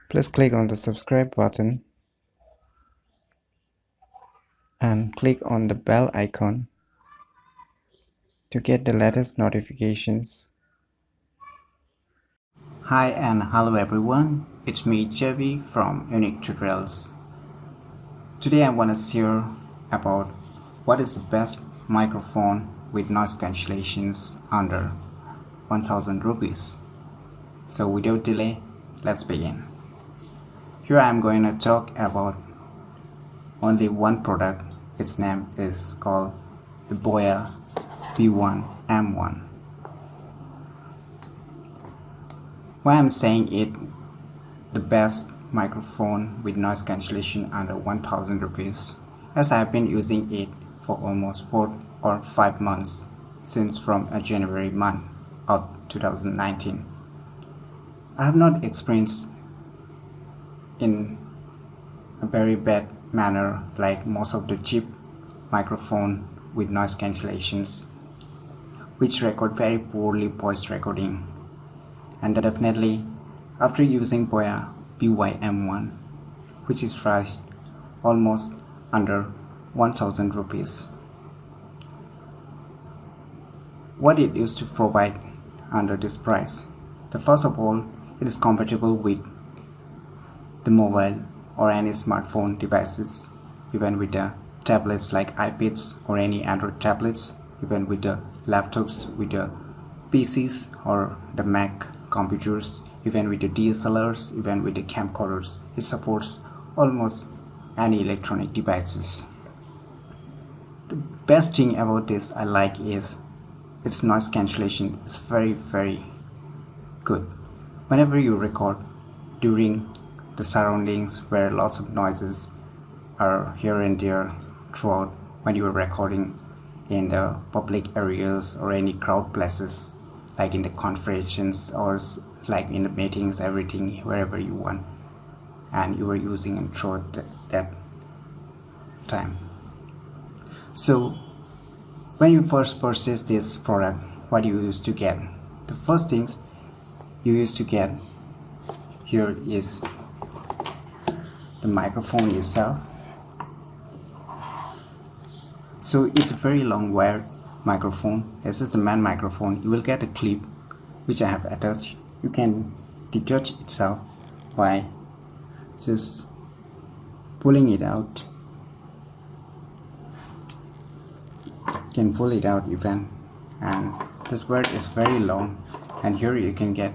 Please click on the subscribe button and click on the bell icon to get the latest notifications. Hi and hello everyone, it's me Javi from Unique Tutorials. Today I want to share about what is the best microphone with noise cancellations under 1000 rupees. So without delay, let's begin. Here I am going to talk about only one product. Its name is called the Boya B1M1. Why I'm saying it the best microphone with noise cancellation under 1000 rupees, as I have been using it for almost 4 or 5 months since from a January month of 2019. I have not experienced in a very bad manner like most of the cheap microphone with noise cancellations, which record very poorly voice recording. And definitely after using Boya BYM1, which is priced almost under 1000 rupees. What it used to provide under this price? First of all, it is compatible with the mobile or any smartphone devices, even with the tablets like iPads or any Android tablets, even with the laptops, with the PCs or the Mac computers, even with the DSLRs, even with the camcorders. It supports almost any electronic devices. The best thing about this I like is its noise cancellation is very good. Whenever you record during the surroundings where lots of noises are here and there throughout, when you are recording in the public areas or any crowd places like in the conferences or like in the meetings, everything, wherever you want, and you are using it throughout that time. So when you first purchase this product, what you used to get, the first things you used to get here is the microphone itself. So it's a very long wired microphone. This is the main microphone. You will get a clip which I have attached. You can detach itself by just pulling it out. You can pull it out even, and this wire is very long, and here you can get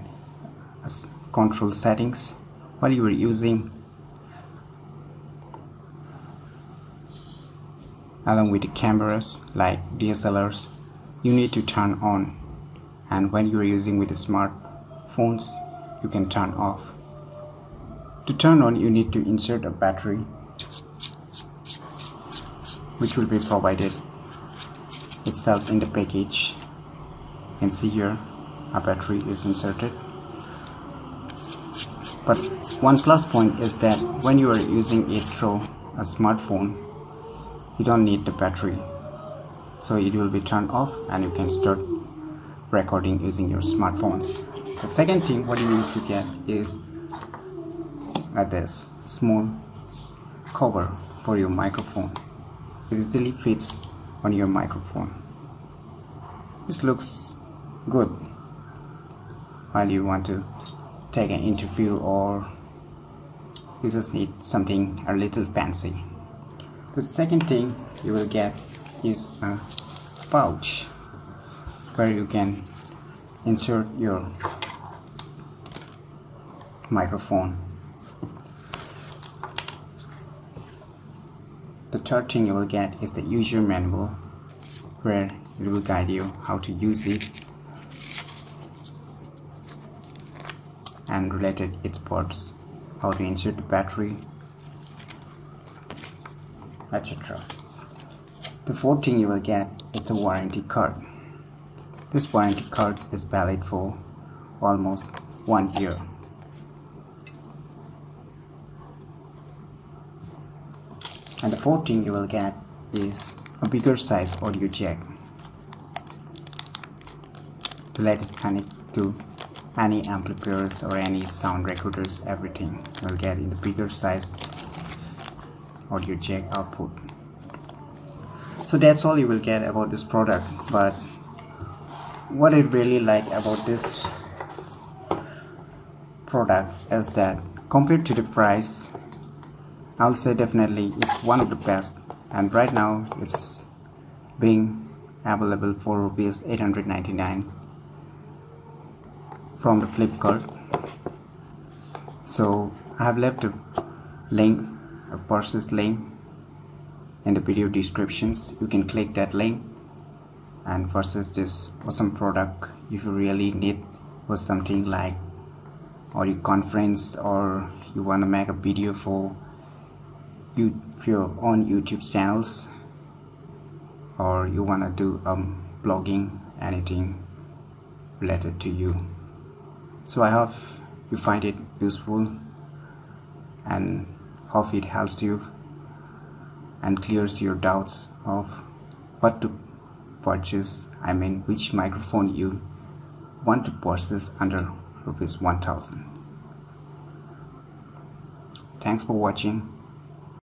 control settings while you are using, along with the cameras like DSLRs. You need to turn on, and when you are using with the smartphones you can turn off. To turn on, you need to insert a battery, which will be provided itself in the package. You can see here a battery is inserted. But one plus point is that when you are using it through a smartphone, you don't need the battery, so it will be turned off and you can start recording using your smartphone. The second thing what you used to get is this small cover for your microphone. It easily fits on your microphone. This looks good while you want to take an interview or you just need something a little fancy. The second thing you will get is a pouch where you can insert your microphone. The third thing you will get is the user manual, where it will guide you how to use it and related its parts, how to insert the battery, etc. The fourth thing you will get is the warranty card. This warranty card is valid for almost 1 year. And the fourth thing you will get is a bigger size audio jack to let it connect to any amplifiers or any sound recorders, everything will get in the bigger size audio jack output. So that's all you will get about this product. But what I really like about this product is that compared to the price, I'll say definitely it's one of the best, and right now it's being available for rupees 899 from the Flipkart. So I have left a link, a purchase link in the video descriptions. You can click that link and purchase this awesome product if you really need for something like audio conference, or you want to make a video for your own YouTube channels, or you want to do blogging, anything related to you. So I hope you find it useful and hope it helps you and clears your doubts of what to purchase, I mean which microphone you want to purchase under rupees 1000. Thanks for watching.